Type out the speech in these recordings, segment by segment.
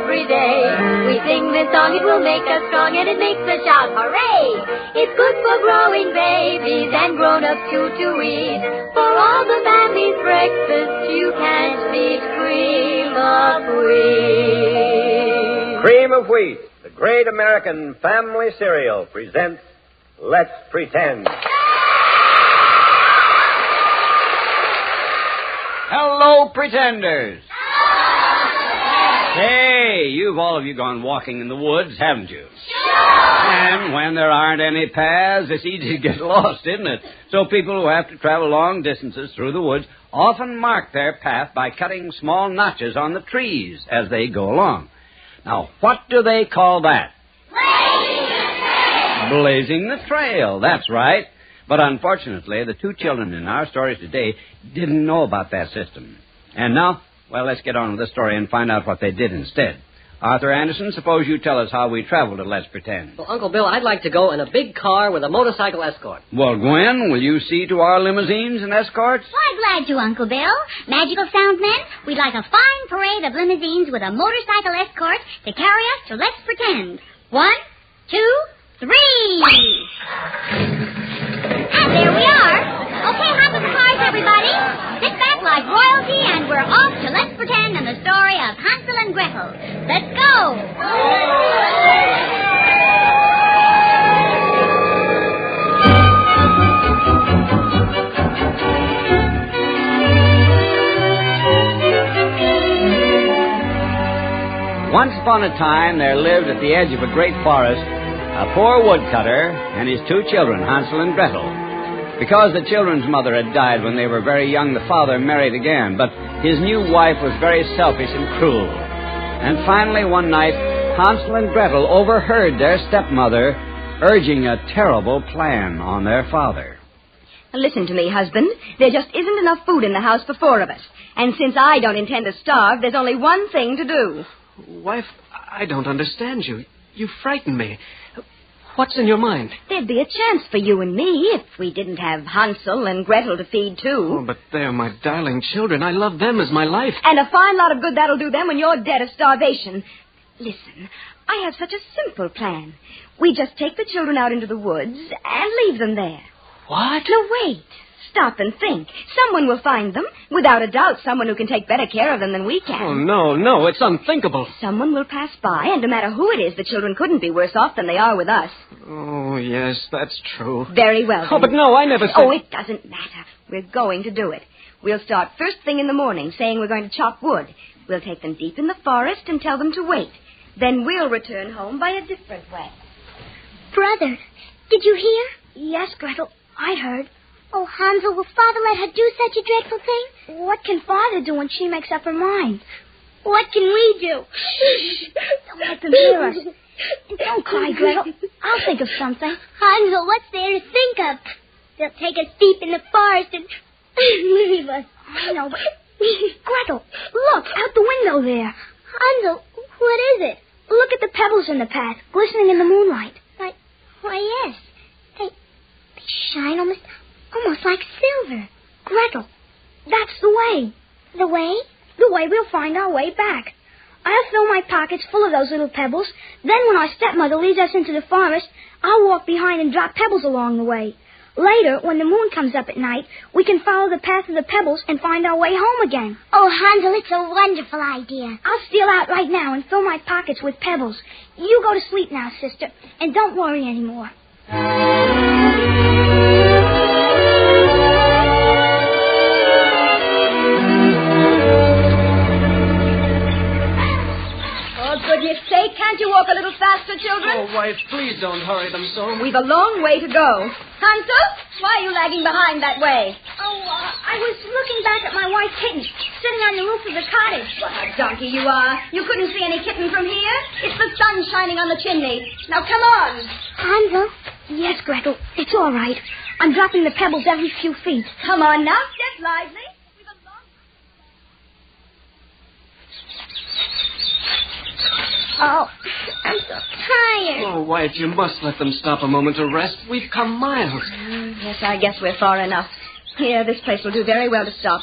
every day. We sing this song, it will make us strong, and it makes us shout, hooray! It's good for growing babies and grown-ups too to eat. For all the family's breakfast, you can't beat cream of wheat. Cream of Wheat, the great American family cereal, presents Let's Pretend. Hello, pretenders. Hey, you've all of you gone walking in the woods, haven't you? Sure. And when there aren't any paths, it's easy to get lost, isn't it? So people who have to travel long distances through the woods often mark their path by cutting small notches on the trees as they go along. Now, what do they call that? Blazing the trail, that's right. But unfortunately, the two children in our stories today didn't know about that system. And now, well, let's get on with the story and find out what they did instead. Arthur Anderson, suppose you tell us how we traveled to Let's Pretend. Well, Uncle Bill, I'd like to go in a big car with a motorcycle escort. Well, Gwen, will you see to our limousines and escorts? Why, glad to, Uncle Bill. Magical Soundsman, we'd like a fine parade of limousines with a motorcycle escort to carry us to Let's Pretend. 1, 2, 3. And there we are. Okay, hop in the cars, everybody. Sit back like royalty, and we're off to Let's Pretend and the story of Hansel and Gretel. Let's go. Once upon a time, there lived at the edge of a great forest a poor woodcutter and his two children, Hansel and Gretel. Because the children's mother had died when they were very young, the father married again, but his new wife was very selfish and cruel. And finally, one night, Hansel and Gretel overheard their stepmother urging a terrible plan on their father. Listen to me, husband. There just isn't enough food in the house for 4 of us. And since I don't intend to starve, there's only one thing to do. Wife, I don't understand you. You frighten me. What's in your mind? There'd be a chance for you and me if we didn't have Hansel and Gretel to feed, too. Oh, but they're my darling children. I love them as my life. And a fine lot of good that'll do them when you're dead of starvation. Listen, I have such a simple plan. We just take the children out into the woods and leave them there. What? Now, wait. Stop and think. Someone will find them. Without a doubt, someone who can take better care of them than we can. Oh, no, it's unthinkable. Someone will pass by, and no matter who it is, the children couldn't be worse off than they are with us. Oh, yes, that's true. Very well, then. Oh, but no, I never said... Oh, it doesn't matter. We're going to do it. We'll start first thing in the morning, saying we're going to chop wood. We'll take them deep in the forest and tell them to wait. Then we'll return home by a different way. Brother, did you hear? Yes, Gretel, I heard. Oh, Hansel, will Father let her do such a dreadful thing? What can Father do when she makes up her mind? What can we do? Don't let them hear us. And don't cry, Gretel. I'll think of something. Hansel, what's there to think of? They'll take us deep in the forest and leave us. I know, but... Gretel, look, out the window there. Hansel, what is it? Look at the pebbles in the path, glistening in the moonlight. Why, yes. They shine almost like silver. Gretel, that's the way. The way? The way we'll find our way back. I'll fill my pockets full of those little pebbles. Then when our stepmother leads us into the forest, I'll walk behind and drop pebbles along the way. Later, when the moon comes up at night, we can follow the path of the pebbles and find our way home again. Oh, Hansel, it's a wonderful idea. I'll steal out right now and fill my pockets with pebbles. You go to sleep now, sister, and don't worry anymore. Goodness sake, can't you walk a little faster, children? Oh, wife, please don't hurry them so. We've a long way to go. Hansel, why are you lagging behind that way? Oh, I was looking back at my white kitten sitting on the roof of the cottage. What a donkey you are. You couldn't see any kitten from here. It's the sun shining on the chimney. Now, come on. Hansel? Yes, Gretel, it's all right. I'm dropping the pebbles every few feet. Come on now, step lively. Oh, I'm so tired. Oh, wife, you must let them stop a moment to rest. We've come miles. Yes, I guess we're far enough. Here, this place will do very well to stop.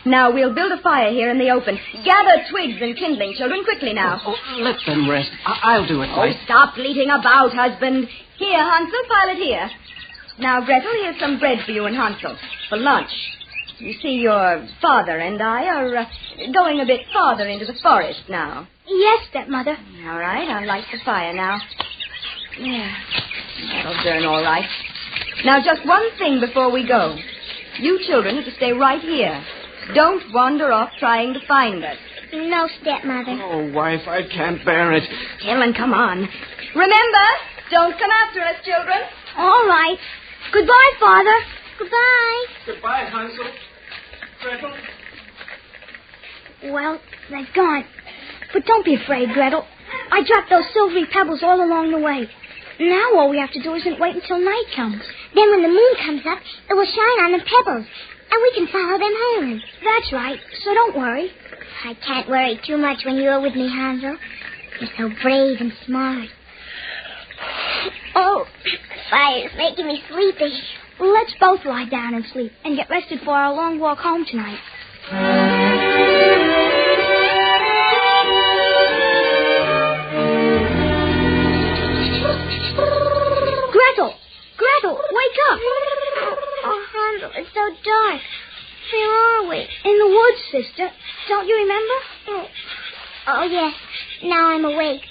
Now we'll build a fire here in the open. Gather twigs and kindling, children, quickly now. Oh, let them rest. I'll do it, wife. Stop bleating about, husband. Here, Hansel, pile it here. Now, Gretel, here's some bread for you and Hansel for lunch. You see, your father and I are going a bit farther into the forest now. Yes, stepmother. All right, I'll light the fire now. Yeah, that'll burn all right. Now, just one thing before we go. You children are to stay right here. Don't wander off trying to find us. No, stepmother. Oh, wife, I can't bear it. Helen, come on. Remember, don't come after us, children. All right. Goodbye, Father. Goodbye. Goodbye, Hansel. Gretel. Well, they're gone. But don't be afraid, Gretel. I dropped those silvery pebbles all along the way. Now all we have to do isn't wait until night comes. Then when the moon comes up, it will shine on the pebbles, and we can follow them home. That's right, so don't worry. I can't worry too much when you're with me, Hansel. You're so brave and smart. Oh, the fire's making me sleepy. Let's both lie down and sleep and get rested for our long walk home tonight. Gretel, wake up. Oh, Hansel, it's so dark. Where are we? In the woods, sister. Don't you remember? Oh, yes. Now I'm awake.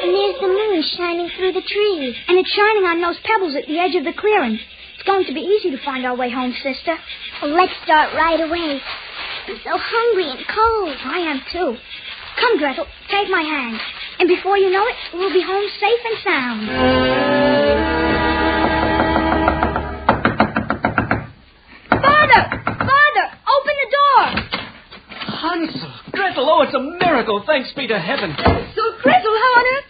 And there's the moon shining through the trees. And it's shining on those pebbles at the edge of the clearing. It's going to be easy to find our way home, sister. Well, let's start right away. I'm so hungry and cold. I am, too. Come, Gretel, take my hand. And before you know it, we'll be home safe and sound. Father, open the door. Hansel. Gretel, oh, it's a miracle. Thanks be to heaven. So, Gretel, how on earth?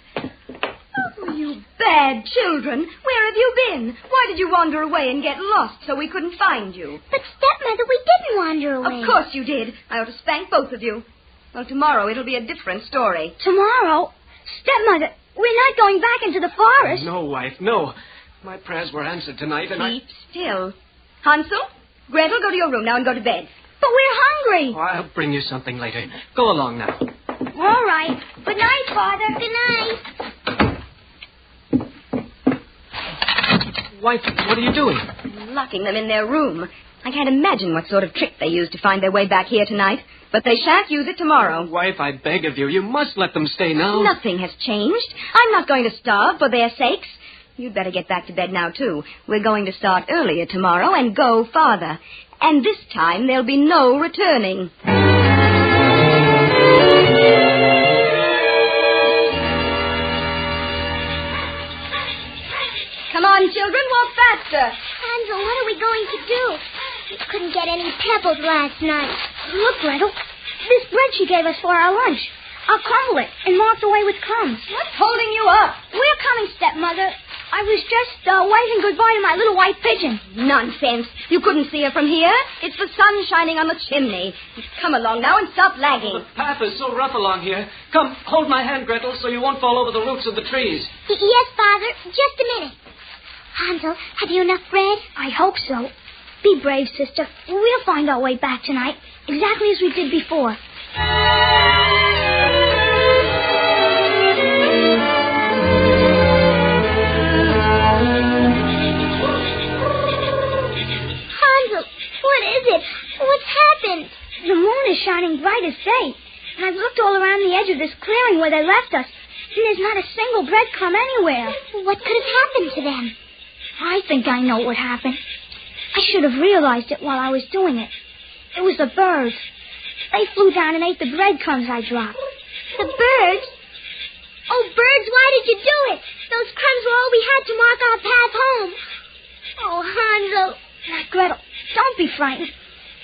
Oh, you bad children. Where have you been? Why did you wander away and get lost so we couldn't find you? But, stepmother, we didn't wander away. Of course you did. I ought to spank both of you. Well, tomorrow it'll be a different story. Tomorrow? Stepmother, we're not going back into the forest. No, wife, no. My prayers were answered tonight, and Keep still. Hansel, Gretel, go to your room now and go to bed. But we're hungry. Oh, I'll bring you something later. Go along now. All right. Good night, Father. Good night. Wife, what are you doing? I'm locking them in their room. I can't imagine what sort of trick they used to find their way back here tonight. But they shan't use it tomorrow. Wife, I beg of you. You must let them stay now. Nothing has changed. I'm not going to starve for their sakes. You'd better get back to bed now, too. We're going to start earlier tomorrow and go farther. And this time there'll be no returning. Come on, children, walk faster. Hansel, what are we going to do? We couldn't get any pebbles last night. Look, Gretel. This bread she gave us for our lunch. I'll crumble it and mark away with crumbs. What's holding you up? We're coming, stepmother. I was just waving goodbye to my little white pigeon. Nonsense. You couldn't see her from here. It's the sun shining on the chimney. Come along now and stop lagging. The path is so rough along here. Come, hold my hand, Gretel, so you won't fall over the roots of the trees. Yes, Father. Just a minute. Hansel, have you enough bread? I hope so. Be brave, sister. We'll find our way back tonight, exactly as we did before. Hansel, what is it? What's happened? The moon is shining bright as day, and I've looked all around the edge of this clearing where they left us, and there's not a single breadcrumb anywhere. What could have happened to them? I think I know what happened. I should have realized it while I was doing it. It was the birds. They flew down and ate the breadcrumbs I dropped. The birds? Oh, birds, why did you do it? Those crumbs were all we had to mark our path home. Oh, Hansel. Now, Gretel, don't be frightened.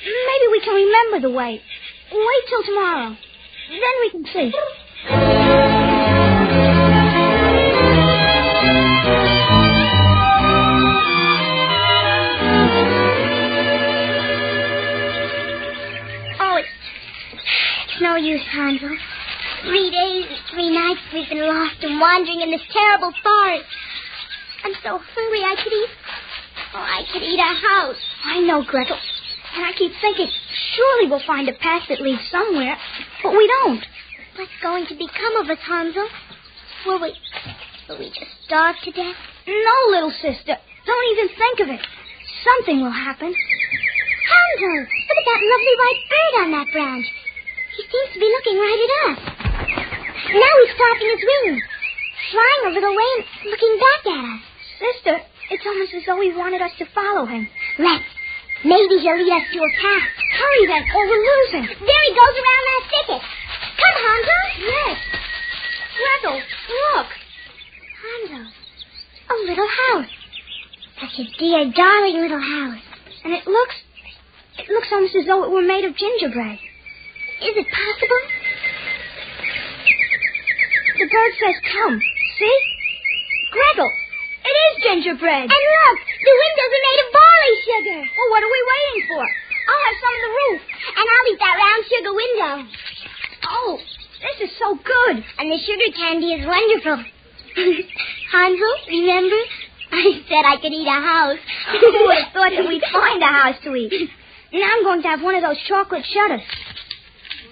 Maybe we can remember the way. Wait till tomorrow. Then we can see. It's no use, Hansel. 3 days and 3 nights we've been lost and wandering in this terrible forest. I'm so hungry I could eat a house. I know, Gretel. And I keep thinking, Surely we'll find a path that leads somewhere, but we don't. What's going to become of us, Hansel? Will we just starve to death? No, little sister. Don't even think of it. Something will happen. Hansel, look at that lovely white bird on that branch. He seems to be looking right at us. Now he's flapping his wings, flying a little way and looking back at us. Sister, it's almost as though he wanted us to follow him. Let's. Maybe he'll lead us to a path. Hurry then, or we'll lose him. There he goes around that thicket. Come, Hansel. Yes. Gretel, look. Hansel, a little house. Such a dear, darling little house. And it looks almost as though it were made of gingerbread. Is it possible? The bird says come. See? Gretel, it is gingerbread. And look, the windows are made of barley sugar. Well, what are we waiting for? I'll have some of the roof. And I'll eat that round sugar window. Oh, this is so good. And the sugar candy is wonderful. Hansel, remember? I said I could eat a house. Who would have thought that we'd find a house to eat? Now I'm going to have one of those chocolate shutters.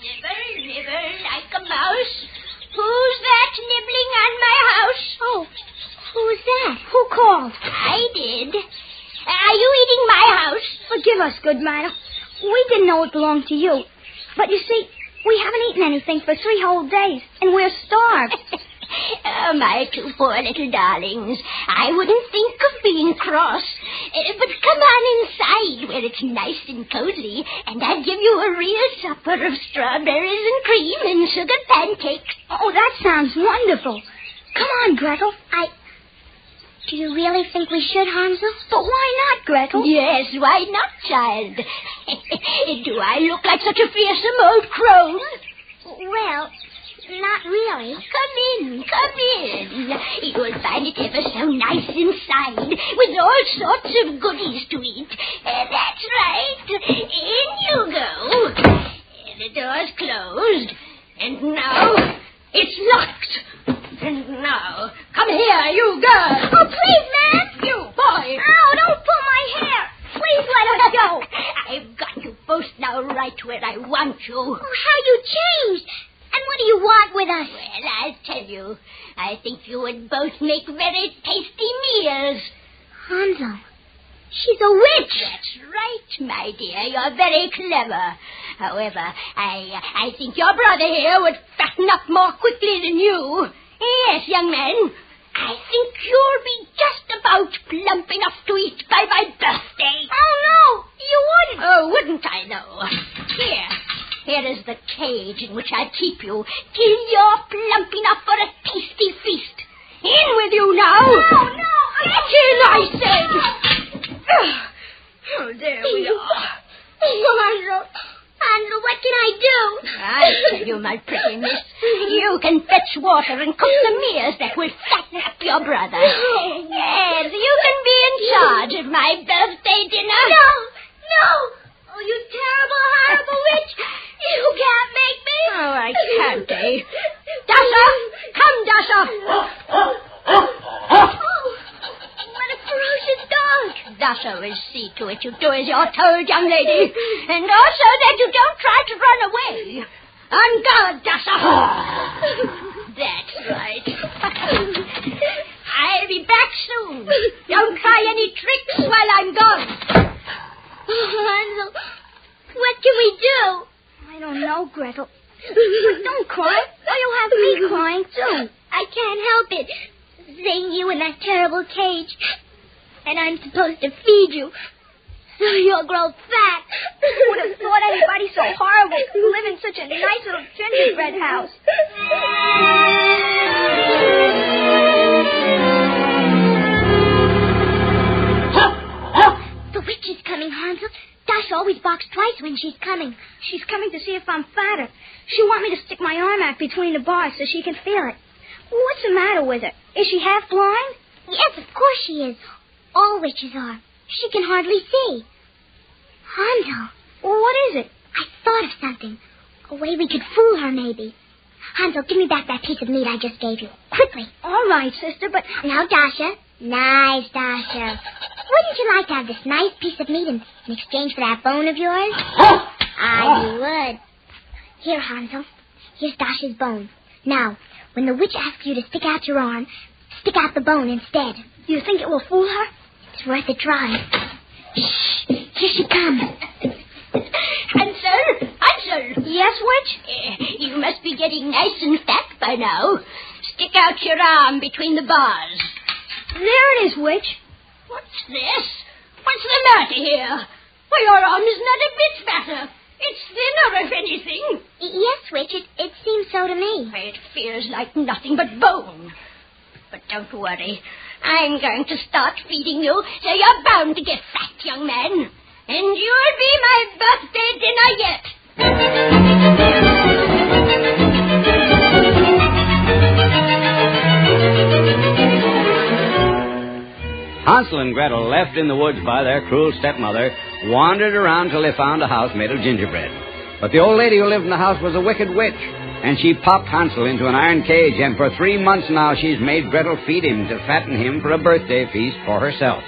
Nibble, like a mouse. Who's that nibbling on my house? Oh, Who's that? who called? I did. Are you eating my house? Forgive us, good madam. We didn't know it belonged to you. But you see, we haven't eaten anything for 3 whole days, and we're starved. Oh, my 2 poor little darlings. I wouldn't think of being cross. But come on inside where it's nice and cozy, and I'll give you a real supper of strawberries and cream and sugar pancakes. Oh, that sounds wonderful. Come on, Gretel. Do you really think we should, Hansel? But why not, Gretel? Yes, why not, child? Do I look like such a fearsome old crone? Well, not really. Come in. You'll find it ever so nice inside, with all sorts of goodies to eat. That's right. In you go. The door's closed. And now it's locked. And now, come here, you girl. Oh, please, ma'am. You boy. Ow, don't pull my hair. Please let us go. I've got you both now right where I want you. Oh, how you changed. And what do you want with us? Well, I'll tell you. I think you would both make very tasty meals. Hansel, she's a witch. That's right, my dear. You're very clever. However, I think your brother here would fatten up more quickly than you. Yes, young man. I think you'll be just about plump enough to eat by my birthday. Oh, no, you wouldn't. Oh, wouldn't I, though? Here is the cage in which I keep you till you're plump enough for a tasty feast. In with you now. No. Get in, I said. Oh, there we are. Hansel, what can I do? I tell you, my pretty miss, you can fetch water and cook the meals that will fatten up your brother. Yes, you can be in charge of my birthday dinner. No. Oh, you terrible, horrible witch. You can't make me. Oh, I can't, eh? Dasha! Come, Dasha! What a ferocious dog. Dasha will see to it you do as you're told, young lady. And also that you don't try to run away. On guard, Dasha! That's right. I'll be back soon. Don't try any tricks while I'm gone. Hansel, what can we do? I don't know, Gretel. But don't cry, or you'll have me crying, too. I can't help it. Seeing you in that terrible cage. And I'm supposed to feed you. So you'll grow fat. Who would have thought anybody so horrible could live in such a nice little gingerbread house? The witch is coming, Hansel. Dasha always barks twice when she's coming. She's coming to see if I'm fatter. She wants me to stick my arm out between the bars so she can feel it. What's the matter with her? Is she half blind? Yes, of course she is. All witches are. She can hardly see. Hansel. Well, what is it? I thought of something. A way we could fool her, maybe. Hansel, give me back that piece of meat I just gave you. Quickly. All right, sister, but... Now, Dasha. Nice, Dasha. Wouldn't you like to have this nice piece of meat in exchange for that bone of yours? I would. Here, Hansel. Here's Dasha's bone. Now, when the witch asks you to stick out your arm, stick out the bone instead. Do you think it will fool her? It's worth a try. Shh! Here she comes. Hansel! Yes, witch? You must be getting nice and fat by now. Stick out your arm between the bars. There it is, witch. What's this? What's the matter here? Why, your arm is not a bit fatter. It's thinner, if anything. Yes, witch, it seems so to me. It feels like nothing but bone. But don't worry. I'm going to start feeding you, so you're bound to get fat, young man. And you'll be my birthday dinner yet. Hansel and Gretel, left in the woods by their cruel stepmother, wandered around till they found a house made of gingerbread. But the old lady who lived in the house was a wicked witch, and she popped Hansel into an iron cage, and for 3 months now she's made Gretel feed him to fatten him for a birthday feast for herself.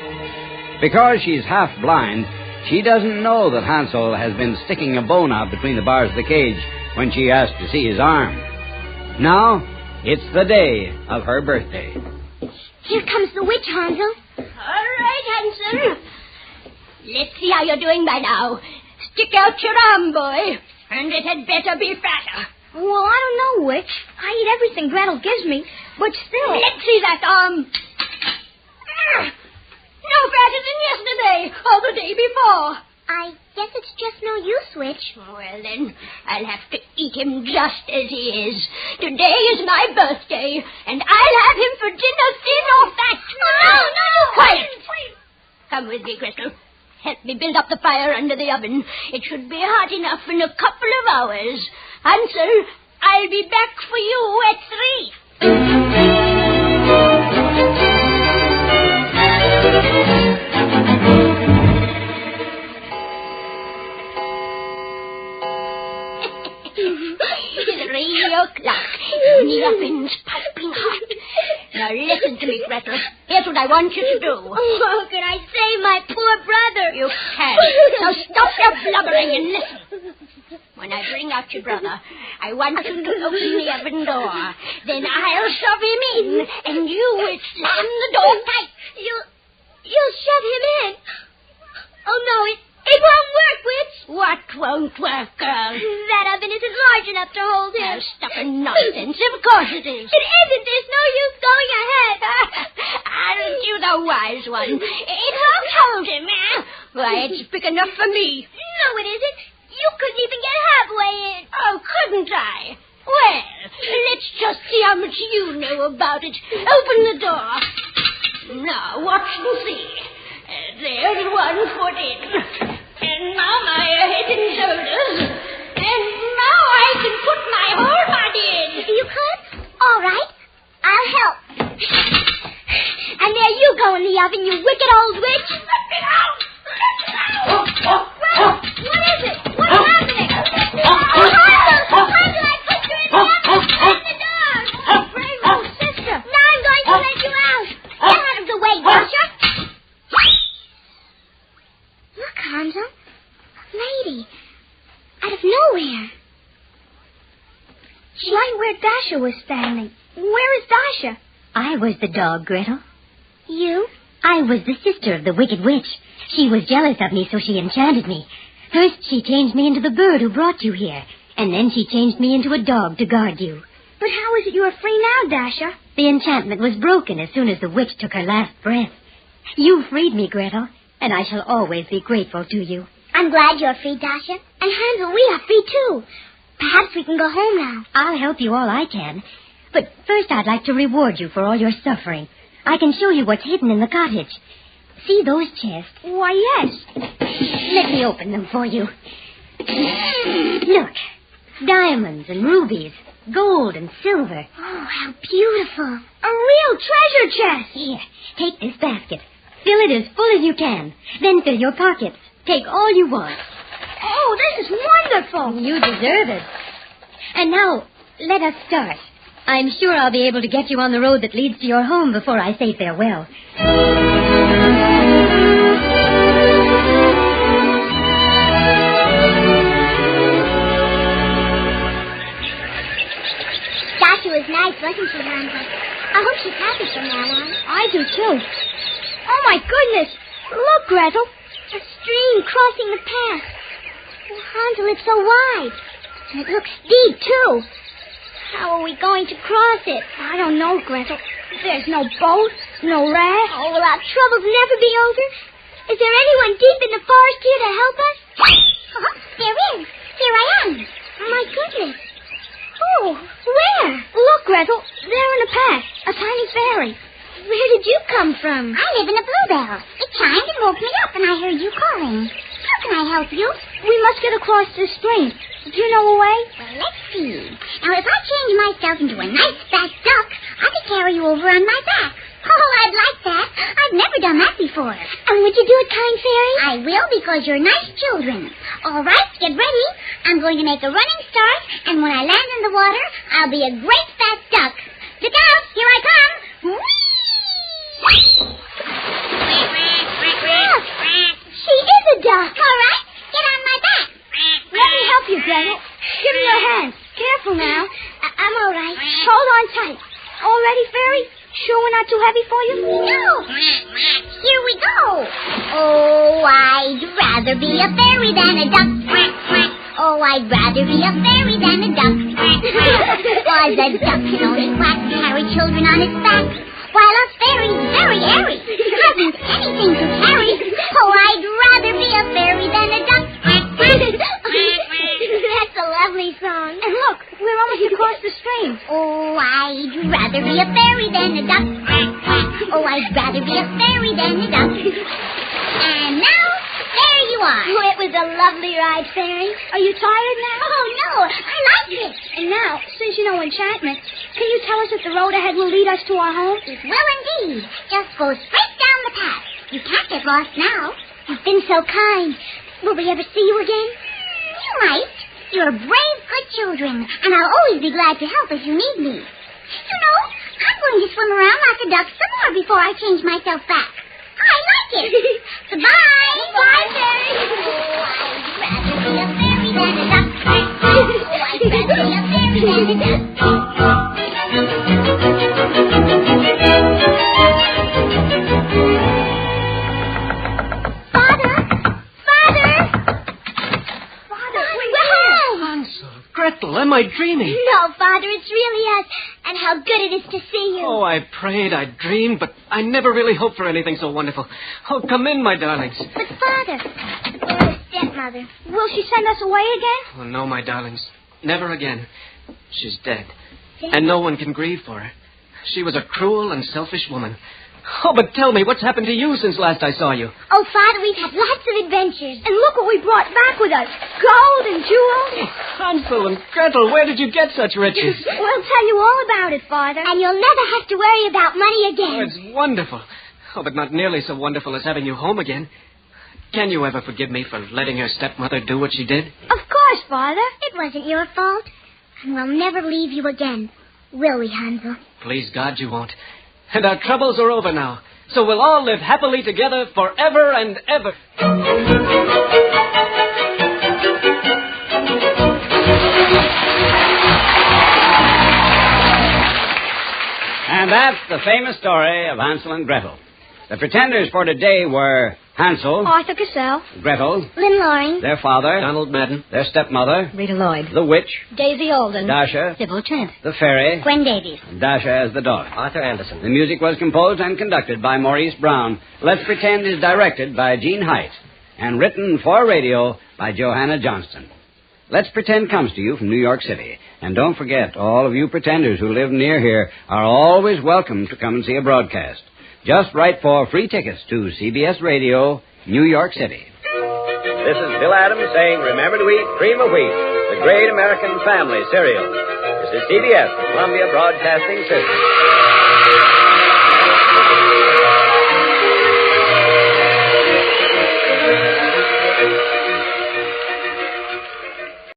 Because she's half blind, she doesn't know that Hansel has been sticking a bone out between the bars of the cage when she asked to see his arm. Now, it's the day of her birthday. Here comes the witch, Hansel. All right, Hansel. Let's see how you're doing by now. Stick out your arm, boy, and it had better be fatter. Well, I don't know, witch. I eat everything Gretel gives me, but still... Let's see that arm. No fatter than yesterday or the day before. I guess it's just no use, witch. Well, then, I'll have to eat him just as he is. Today is my birthday, and I'll have him for dinner, thin or fat. No. Quiet. Come with me, Gretel. Help me build up the fire under the oven. It should be hot enough in a couple of hours. Hansel, I'll be back for you at 3. The oven's piping hot. Now listen to me, Gretel. Here's what I want you to do. Oh, how can I save my poor brother? You can. So stop your blubbering and listen. When I bring out your brother, I want you to open the oven door. Then I'll shove him in, and you will slam the door tight. You'll shove him in? Oh, no, it won't work, witch. What won't work, girl? That oven isn't large enough to hold him. Now, stuff and nonsense. Of course it is. It isn't. There's no use going ahead. Aren't you the wise one? It won't hold him, eh? Why, it's big enough for me. No, it isn't. You couldn't even get halfway in. Oh, couldn't I? Well, let's just see how much you know about it. Open the door. Now, watch and see. There's one foot in. And now my head and shoulders. And now I can put my whole body in. You could? All right. I'll help. And there you go in the oven, you wicked old witch. Let me out! Well, what is it? What's happening? Hansel, I put you in the oven. Open the door. Brave old sister. Now I'm going to let you out. Get out of the way, Dasha. Look, Hansel. A lady. Out of nowhere. Right where Dasha was standing. Where is Dasha? I was the dog, Gretel. You? I was the sister of the wicked witch. She was jealous of me, so she enchanted me. First, she changed me into the bird who brought you here, and then she changed me into a dog to guard you. But how is it you are free now, Dasha? The enchantment was broken as soon as the witch took her last breath. You freed me, Gretel, and I shall always be grateful to you. I'm glad you're free, Dasha. And Hansel, we are free, too. Perhaps we can go home now. I'll help you all I can. But first I'd like to reward you for all your suffering. I can show you what's hidden in the cottage. See those chests? Why, yes. Let me open them for you. Look, diamonds and rubies, gold and silver. Oh, how beautiful. A real treasure chest. Here, take this basket. Fill it as full as you can. Then fill your pockets. Take all you want. Oh, this is wonderful. You deserve it. And now, let us start. I'm sure I'll be able to get you on the road that leads to your home before I say farewell. doesn't she, Hansel? I hope she's happy from now on. I do, too. Oh, my goodness. Look, Gretel. A stream crossing the path. Oh, Hansel, it's so wide. And it looks steep, too. How are we going to cross it? I don't know, Gretel. There's no boat, no raft. Oh, will our troubles never be over? Is there anyone deep in the forest here to help us? There is. Here I am. My goodness. Oh, where? Look, Gretel. There in the path. A tiny fairy. Where did you come from? I live in a bluebell. It chimed and woke me up, and I heard you calling. How can I help you? We must get across this stream. Do you know a way? Well, let's see. Now, if I change myself into a nice fat duck, I could carry you over on my back. Oh, I'd like that. I've never done that before. And would you do it, kind fairy? I will, because you're nice children. All right, get ready. I'm going to make a running start, and when I land in the water, I'll be a great fat duck. Look out! Here I come! Whee! Look! She is a duck. All right, get on my back. Let me help you, Gretel. Give me your hand. Careful now. I'm all right. Hold on tight. All ready, fairy? Sure we're not too heavy for you? No. Here we go. Oh, I'd rather be a fairy than a duck. Oh, I'd rather be a fairy than a duck. Cause a duck can only quack and carry children on its back, while a fairy's very airy. Hasn't anything to carry. Oh, I'd rather be a fairy than a duck. That's a lovely song. And look, we're almost across the stream. Oh, I'd rather be a fairy than a duck. Oh, I'd rather be a fairy than a duck. And now, there you are. Oh, it was a lovely ride, fairy. Are you tired now? Oh, no, I like it. And now, since you know enchantment, can you tell us if the road ahead will lead us to our home? It will indeed. Just go straight down the path. You can't get lost now. You've been so kind. Will we ever see you again? You might. You're brave, good children, and I'll always be glad to help if you need me. You know, I'm going to swim around like a duck some more before I change myself back. I like it. Goodbye. Goodbye, fairy. Oh, I'd rather be a fairy than a duck. Oh, I'd rather be a fairy than a duck. Gretel, am I dreaming? No, Father, it's really us. And how good it is to see you. Oh, I prayed, I dreamed, but I never really hoped for anything so wonderful. Oh, come in, my darlings. But, Father, your stepmother. Will she send us away again? Oh, no, my darlings. Never again. She's dead. And no one can grieve for her. She was a cruel and selfish woman. Oh, but tell me, what's happened to you since last I saw you? Oh, Father, we've had lots of adventures. And look what we brought back with us. Gold and jewels. Hansel and Gretel, where did you get such riches? We'll tell you all about it, Father. And you'll never have to worry about money Oh, again. it's wonderful. Oh, but not nearly so wonderful as having you home again. Can you ever forgive me for letting your stepmother do what she did? Of course, Father. It wasn't your fault. And we'll never leave you again. Will we, Hansel? Please God you won't. And our troubles are over now. So we'll all live happily together forever and ever. And that's the famous story of Hansel and Gretel. The pretenders for today were Hansel, Arthur Cassell, Gretel, Lynn Loring, their father, Donald Madden, their stepmother, Rita Lloyd. the witch, Daisy Holden, Dasha, Sybil Trent. the fairy, Gwen Davies. Dasha as the dog. Arthur Anderson. The music was composed and conducted by Maurice Brown. Let's Pretend is directed by Gene Height and written for radio by Johanna Johnston. Let's Pretend comes to you from New York City. And don't forget, all of you pretenders who live near here are always welcome to come and see a broadcast. Just write for free tickets to CBS Radio, New York City. This is Bill Adams saying, remember to eat cream of wheat, the great American family cereal. This is CBS, the Columbia Broadcasting System.